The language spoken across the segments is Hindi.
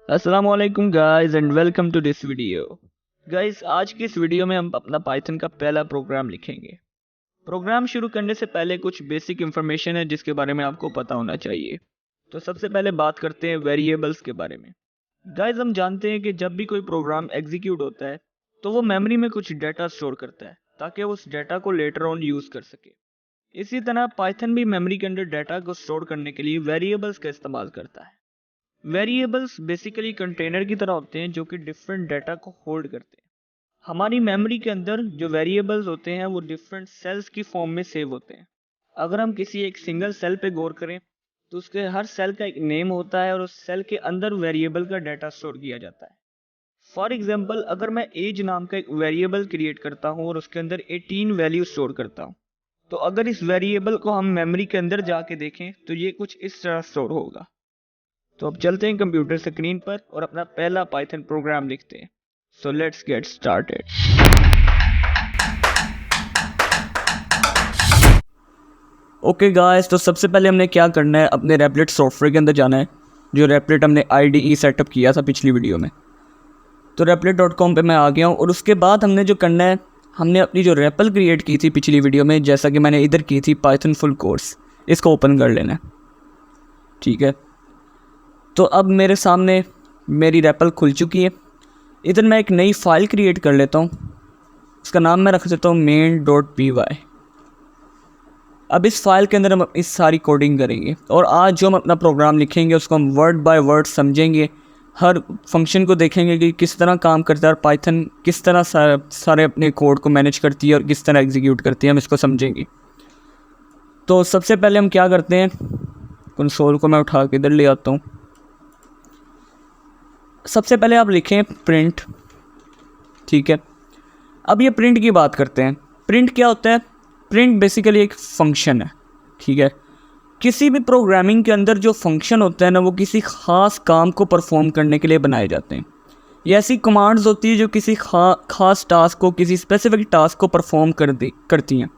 अस्सलाम वालेकुम guys and welcome to this video. Guys आज की इस वीडियो में हम अपना पाइथन का पहला प्रोग्राम लिखेंगे। प्रोग्राम शुरू करने से पहले कुछ बेसिक इंफॉर्मेशन है जिसके बारे में आपको पता होना चाहिए। तो सबसे पहले बात करते हैं वेरिएबल्स के बारे में। गाइस हम जानते हैं कि जब भी कोई प्रोग्राम एग्जीक्यूट होता है तो वो मेमोरी में कुछ डाटा स्टोर करता है ताकि वो उस डाटा को लेटर ऑन यूज कर सके। इसी तरह पाइथन भी मेमोरी के अंदर डाटा को स्टोर करने के लिए वेरिएबल्स का इस्तेमाल करता है। वेरिएबल्स बेसिकली कंटेनर की तरह होते हैं जो कि डिफरेंट डाटा को होल्ड करते हैं। हमारी मेमोरी के अंदर जो वेरिएबल्स होते हैं वो डिफरेंट सेल्स की फॉर्म में सेव होते हैं। अगर हम किसी एक सिंगल सेल पे गौर करें तो उसके हर सेल का एक नेम होता है और उस सेल के अंदर वेरिएबल का डाटा स्टोर किया जाता है। फॉर एग्जाम्पल अगर मैं एज नाम का एक वेरिएबल क्रिएट करता हूँ और उसके अंदर 18 वैल्यू स्टोर करता हूँ, तो अगर इस वेरिएबल को हम मेमोरी के अंदर जाके देखें तो ये कुछ इस तरह स्टोर होगा। तो अब चलते हैं कंप्यूटर स्क्रीन पर और अपना पहला पाइथन प्रोग्राम लिखते हैं। So let's get started. Okay guys, तो सबसे पहले हमने क्या करना है, अपने रेपलेट सॉफ्टवेयर के अंदर जाना है। जो रेपलेट हमने IDE सेटअप किया था पिछली वीडियो में, तो replet.com पे मैं आ गया हूँ। और उसके बाद हमने जो करना है, हमने अपनी जो रेपल क्रिएट की थी पिछली वीडियो में, जैसा कि मैंने इधर की थी पाइथन फुल कोर्स, इसको ओपन कर लेना है। ठीक है, तो अब मेरे सामने मेरी रेपल खुल चुकी है। इधर मैं एक नई फ़ाइल क्रिएट कर लेता हूँ। उसका नाम मैं रख देता हूँ main.py। अब इस फाइल के अंदर हम इस सारी कोडिंग करेंगे और आज जो हम अपना प्रोग्राम लिखेंगे उसको हम वर्ड बाय वर्ड समझेंगे। हर फंक्शन को देखेंगे कि किस तरह काम करता है और पाइथन किस तरह सारे अपने कोड को मैनेज करती है और किस तरह एग्जीक्यूट करती है, हम इसको समझेंगे। तो सबसे पहले हम क्या करते हैं, कंसोल को मैं उठा के इधर ले आता हूँ। सबसे पहले आप लिखें प्रिंट। ठीक है, अब ये प्रिंट की बात करते हैं। प्रिंट क्या होता है? प्रिंट बेसिकली एक फंक्शन है। ठीक है, किसी भी प्रोग्रामिंग के अंदर जो फंक्शन होता है ना, वो किसी ख़ास काम को परफॉर्म करने के लिए बनाए जाते हैं। ये ऐसी कमांड्स होती है जो किसी खास टास्क को, किसी स्पेसिफिक टास्क को परफॉर्म करती हैं।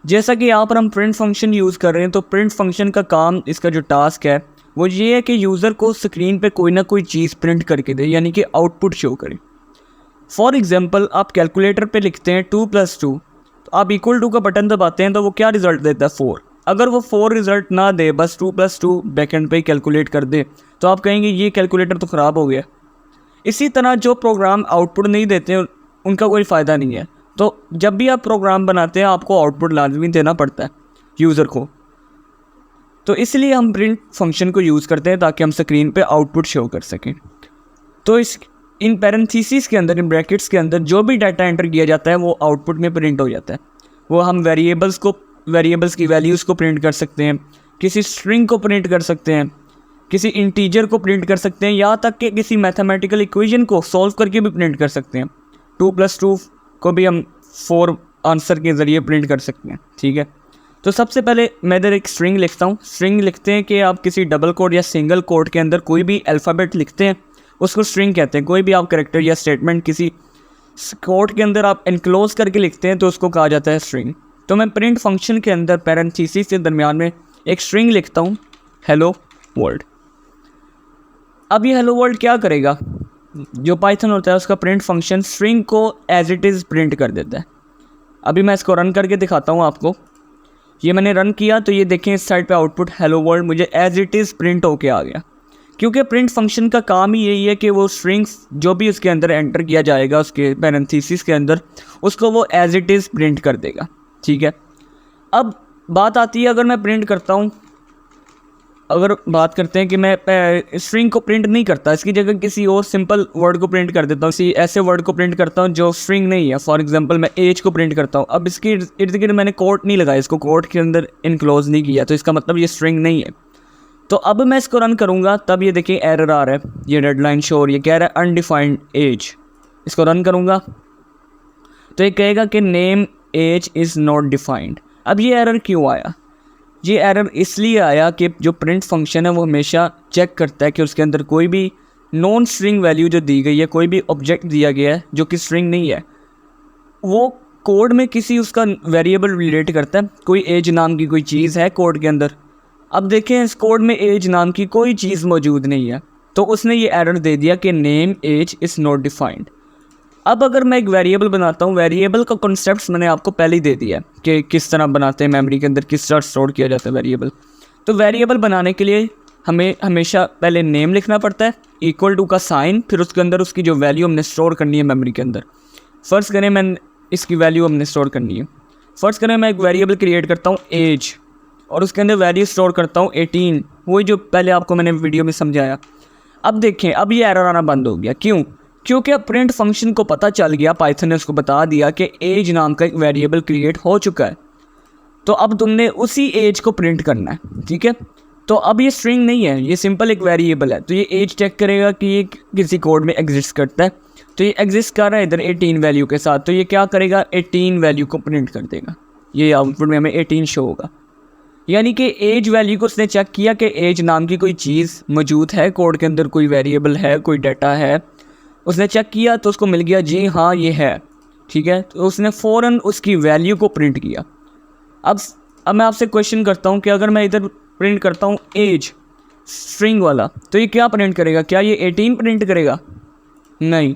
जैसा कि यहाँ पर हम प्रिंट फंक्शन यूज़ कर रहे हैं, तो प्रिंट फंक्शन का काम, इसका जो टास्क है वो ये है कि यूज़र को स्क्रीन पे कोई ना कोई चीज़ प्रिंट करके दे, यानी कि आउटपुट शो करे। फॉर एग्जांपल आप कैलकुलेटर पे लिखते हैं 2 + 2, तो आप इक्वल टू का बटन दबाते हैं तो वो क्या रिजल्ट देता है? 4। अगर वो 4 रिजल्ट ना दे, बस 2 + 2 बैकेंड पे ही कैलकुलेट कर दे, तो आप कहेंगे ये कैलकुलेटर तो ख़राब हो गया। इसी तरह जो प्रोग्राम आउटपुट नहीं देते हैं उनका कोई फ़ायदा नहीं है। तो जब भी आप प्रोग्राम बनाते हैं आपको आउटपुट लाजमी देना पड़ता है यूज़र को। तो इसलिए हम प्रिंट फंक्शन को यूज़ करते हैं ताकि हम स्क्रीन पे आउटपुट शो कर सकें। तो इन पैरेंथीसिस के अंदर, इन ब्रैकेट्स के अंदर जो भी डाटा एंटर किया जाता है वो आउटपुट में प्रिंट हो जाता है। वो हम वेरिएबल्स की वैल्यूज़ को प्रिंट कर सकते हैं, किसी स्ट्रिंग को प्रिंट कर सकते हैं, किसी इंटीजर को प्रिंट कर सकते हैं, यहाँ तक कि किसी मैथमेटिकल इक्वेशन को सॉल्व करके भी प्रिंट कर सकते हैं। 2 + 2 को भी हम 4 आंसर के ज़रिए प्रिंट कर सकते हैं। ठीक है, तो सबसे पहले मैं इधर एक स्ट्रिंग लिखता हूँ। स्ट्रिंग लिखते हैं कि आप किसी डबल कोड या सिंगल कोड के अंदर कोई भी अल्फ़ाबेट लिखते हैं उसको स्ट्रिंग कहते हैं। कोई भी आप कैरेक्टर या स्टेटमेंट किसी कोड के अंदर आप एनक्लोज करके लिखते हैं तो उसको कहा जाता है स्ट्रिंग। तो मैं प्रिंट फंक्शन के अंदर पैरेंथीसिस के दरमियान में एक स्ट्रिंग लिखता हूँ, हेलो वर्ल्ड। अब ये हेलो वर्ल्ड क्या करेगा? जो पाइथन होता है उसका प्रिंट फंक्शन स्ट्रिंग को एज इट इज़ प्रिंट कर देता है। अभी मैं इसको रन करके दिखाता हूँ आपको। ये मैंने रन किया तो ये देखें इस साइड पे आउटपुट हेलो वर्ल्ड मुझे एज इट इज़ प्रिंट होके आ गया। क्योंकि प्रिंट फंक्शन का काम ही यही है कि वो स्ट्रिंग्स जो भी उसके अंदर एंटर किया जाएगा उसके पैरेंथीसिस के अंदर, उसको वो एज इट इज़ प्रिंट कर देगा। ठीक है, अब बात आती है अगर मैं प्रिंट करता हूँ, अगर बात करते हैं कि मैं स्ट्रिंग को प्रिंट नहीं करता, इसकी जगह किसी और सिंपल वर्ड को प्रिंट कर देता हूँ, किसी ऐसे वर्ड को प्रिंट करता हूँ जो स्ट्रिंग नहीं है। फॉर एग्जांपल मैं एज को प्रिंट करता हूँ। अब इसके इर्द गिर्द मैंने कोट नहीं लगाया, इसको कोट के अंदर इनक्लोज नहीं किया, तो इसका मतलब ये स्ट्रिंग नहीं है। तो अब मैं इसको रन करूँगा तब ये देखिए एरर आ रहा है, ये डेडलाइन शो हो रही है, कह रहा है अनडिफाइंड एज। इसको रन करूँगा तो ये कहेगा कि name age is not defined. अब ये एरर क्यों आया? ये एरर इसलिए आया कि जो प्रिंट फंक्शन है वो हमेशा चेक करता है कि उसके अंदर कोई भी नॉन स्ट्रिंग वैल्यू जो दी गई है, कोई भी ऑब्जेक्ट दिया गया है जो कि स्ट्रिंग नहीं है, वो कोड में किसी उसका वेरिएबल रिलेट करता है। कोई एज नाम की कोई चीज़ है कोड के अंदर। अब देखें इस कोड में एज नाम की कोई चीज़ मौजूद नहीं है। तो उसने ये एरर दे दिया कि name age is not defined. अब अगर मैं एक वेरिएबल बनाता हूँ, वेरिएबल का कॉन्सेप्ट मैंने आपको पहले ही दे दिया है कि किस तरह बनाते हैं, मेमोरी के अंदर किस तरह स्टोर किया जाता है वेरिएबल। तो वेरिएबल बनाने के लिए हमें हमेशा पहले नेम लिखना पड़ता है, इक्वल टू का साइन, फिर उसके अंदर उसकी जो वैल्यू हमने स्टोर करनी है मेमोरी के अंदर। फ़र्ज़ करें मैं इसकी वैल्यू हमने स्टोर करनी है। फ़र्ज़ करें मैं एक वेरिएबल क्रिएट करता हूँ एज, और उसके अंदर वैल्यू स्टोर करता हूँ 18, वही जो पहले आपको मैंने वीडियो में समझाया। अब देखें, अब ये एरर आना बंद हो गया। क्यों? क्योंकि अब प्रिंट फंक्शन को पता चल गया, पाइथन ने उसको बता दिया कि एज नाम का एक वेरिएबल क्रिएट हो चुका है। तो अब तुमने उसी एज को प्रिंट करना है, ठीक है। तो अब ये स्ट्रिंग नहीं है, ये सिंपल एक वेरिएबल है। तो ये एज चेक करेगा कि ये किसी कोड में एग्जिस्ट करता है, तो ये एग्जिस्ट कर रहा है इधर 18 वैल्यू के साथ। तो ये क्या करेगा, 18 वैल्यू को प्रिंट कर देगा। ये आउटपुट में हमें 18 शो होगा। यानी कि एज वैल्यू को उसने चेक किया कि एज नाम की कोई चीज़ मौजूद है कोड के अंदर, कोई वेरिएबल है, कोई डाटा है, उसने चेक किया तो उसको मिल गया जी हाँ ये है, ठीक है। तो उसने फ़ौरन उसकी वैल्यू को प्रिंट किया। अब मैं आपसे क्वेश्चन करता हूँ कि अगर मैं इधर प्रिंट करता हूँ एज स्ट्रिंग वाला, तो ये क्या प्रिंट करेगा? क्या ये 18 प्रिंट करेगा? नहीं,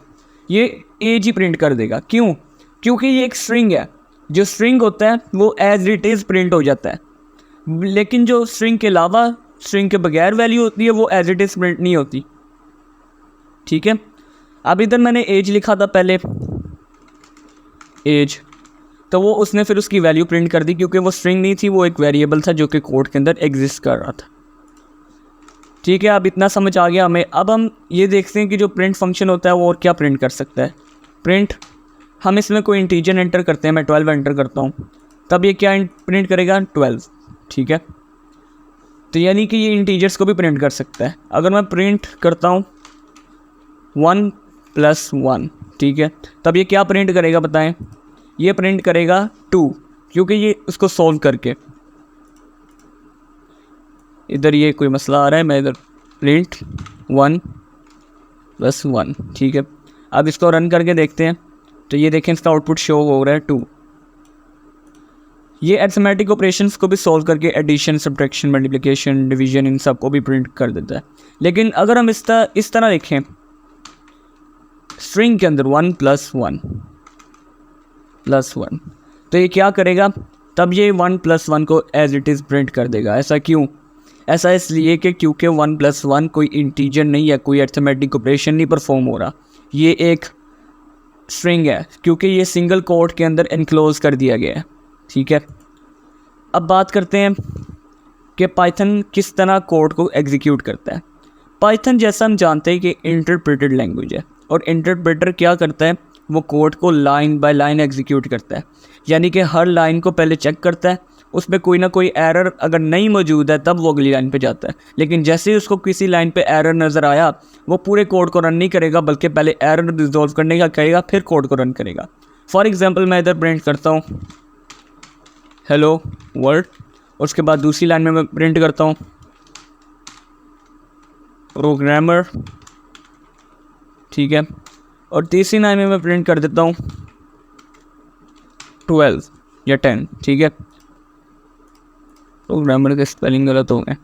ये एज ही प्रिंट कर देगा। क्यों? क्योंकि ये एक स्ट्रिंग है। जो स्ट्रिंग होता है वो एज इट इज़ प्रिंट हो जाता है, लेकिन जो स्ट्रिंग के अलावा, स्ट्रिंग के बगैर वैल्यू होती है, वो एज इट इज़ प्रिंट नहीं होती, ठीक है। अब इधर मैंने एज लिखा था पहले, एज, तो वो उसने फिर उसकी वैल्यू प्रिंट कर दी, क्योंकि वो स्ट्रिंग नहीं थी, वो एक वेरिएबल था जो कि कोड के अंदर एग्जिस्ट कर रहा था, ठीक है। अब इतना समझ आ गया हमें। अब हम ये देखते हैं कि जो प्रिंट फंक्शन होता है वो और क्या प्रिंट कर सकता है। प्रिंट, हम इसमें कोई इंटीजर एंटर करते हैं, मैं 12 एंटर करता हूँ, तब ये क्या प्रिंट करेगा? 12, ठीक है। तो यानी कि ये इंटीजर्स को भी प्रिंट कर सकता है। अगर मैं प्रिंट करता हूँ 1 + 1, ठीक है, तब ये क्या प्रिंट करेगा बताएं? ये प्रिंट करेगा 2, क्योंकि ये उसको सॉल्व करके, इधर ये कोई मसला आ रहा है, मैं इधर प्रिंट 1 + 1, ठीक है। अब इसको रन करके देखते हैं, तो ये देखें इसका आउटपुट शो हो रहा है 2। ये अरिथमेटिक ऑपरेशंस को भी सॉल्व करके एडिशन, सब्ट्रैक्शन, मल्टीप्लिकेशन, डिवीजन, इन सब को भी प्रिंट कर देता है। लेकिन अगर हम इस तरह लिखें स्ट्रिंग के अंदर 1 + 1 + 1, तो ये क्या करेगा? तब ये 1 + 1 को एज इट इज़ प्रिंट कर देगा। ऐसा क्यों? ऐसा इसलिए कि क्योंकि 1 + 1 कोई इंटीजर नहीं है, कोई अरिथमेटिक ऑपरेशन नहीं परफॉर्म हो रहा, ये एक स्ट्रिंग है, क्योंकि ये सिंगल कोट के अंदर एनक्लोज कर दिया गया है, ठीक है। अब बात करते हैं कि पाइथन किस तरह कोड को एग्जीक्यूट करता है। पाइथन, जैसा हम जानते हैं कि इंटरप्रेटेड लैंग्वेज है, और इंटरप्रेटर क्या करता है? वो कोड को लाइन बाय लाइन एग्जीक्यूट करता है, यानी कि हर लाइन को पहले चेक करता है, उसमें कोई ना कोई एरर अगर नहीं मौजूद है तब वो अगली लाइन पे जाता है। लेकिन जैसे ही उसको किसी लाइन पे एरर नज़र आया, वो पूरे कोड को रन नहीं करेगा, बल्कि पहले एरर रिजॉल्व करने का कहेगा, फिर कोड को रन करेगा। फॉर एग्जांपल, मैं इधर प्रिंट करता हूँ हेलो वर्ल्ड, उसके बाद दूसरी लाइन में मैं प्रिंट करता हूँ प्रोग्रामर, ठीक है, और तीसरी लाइन में मैं प्रिंट कर देता हूँ 12 या 10, ठीक है। प्रोग्रामर के स्पेलिंग गलत हो गए,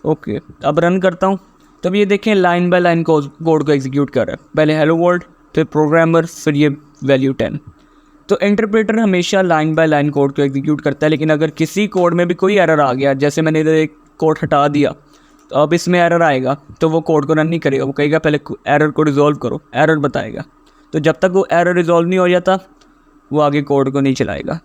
ओके। अब रन करता हूँ, तब ये देखें लाइन बाय लाइन कोड को एग्जीक्यूट कर रहा है, पहले हेलो वर्ल्ड, फिर प्रोग्रामर, फिर ये वैल्यू 10। तो इंटरप्रेटर हमेशा लाइन बाय लाइन कोड को एग्जीक्यूट करता है। लेकिन अगर किसी कोड में भी कोई एरर आ गया, जैसे मैंने इधर एक कोड हटा दिया, तो अब इसमें एरर आएगा, तो वो कोड को रन नहीं करेगा, वो कहेगा पहले एरर को रिजॉल्व करो, एरर बताएगा। तो जब तक वो एरर रिजॉल्व नहीं हो जाता, वो आगे कोड को नहीं चलाएगा।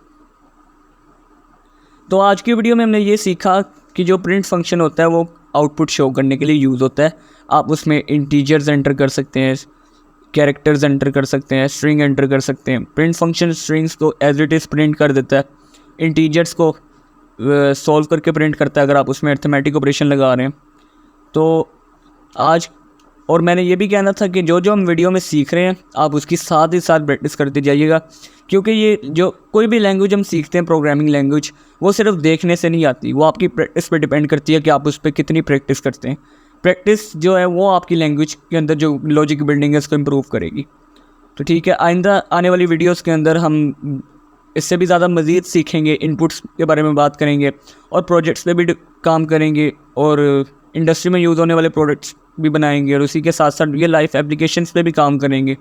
तो आज की वीडियो में हमने ये सीखा कि जो प्रिंट फंक्शन होता है वो आउटपुट शो करने के लिए यूज़ होता है। आप उसमें इंटीजर्स एंटर कर सकते हैं, कैरेक्टर्स एंटर कर सकते हैं, स्ट्रिंग एंटर कर सकते हैं। प्रिंट फंक्शन स्ट्रिंग्स को एज इट इज़ प्रिंट कर देता है, इंटीजर्स को सॉल्व करके प्रिंट करता है अगर आप उसमें अरिथमेटिक ऑपरेशन लगा रहे हैं। तो आज, और मैंने ये भी कहना था कि जो जो हम वीडियो में सीख रहे हैं आप उसकी साथ ही साथ प्रैक्टिस करते जाइएगा, क्योंकि ये जो कोई भी लैंग्वेज हम सीखते हैं, प्रोग्रामिंग लैंग्वेज, वो सिर्फ देखने से नहीं आती, वो आपकी प्रैक्टिस पे डिपेंड करती है कि आप उस पर कितनी प्रैक्टिस करते हैं। प्रैक्टिस जो है वो आपकी लैंग्वेज के अंदर जो लॉजिक बिल्डिंग है उसको इम्प्रूव करेगी। तो ठीक है, आइंदा आने वाली वीडियोस के अंदर हम इससे भी ज़्यादा मज़ीद सीखेंगे, इनपुट्स के बारे में बात करेंगे और प्रोजेक्ट्स पे भी काम करेंगे और इंडस्ट्री में यूज़ होने वाले प्रोडक्ट्स भी बनाएंगे और उसी के साथ साथ रियल लाइफ एप्लीकेशंस पे भी काम करेंगे।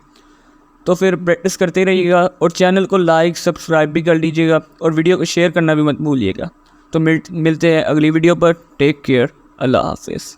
तो फिर प्रैक्टिस करते रहिएगा और चैनल को लाइक सब्सक्राइब भी कर लीजिएगा और वीडियो को शेयर करना भी मत भूलिएगा। तो मिलते हैं अगली वीडियो पर। टेक केयर, अल्लाह हाफिज़।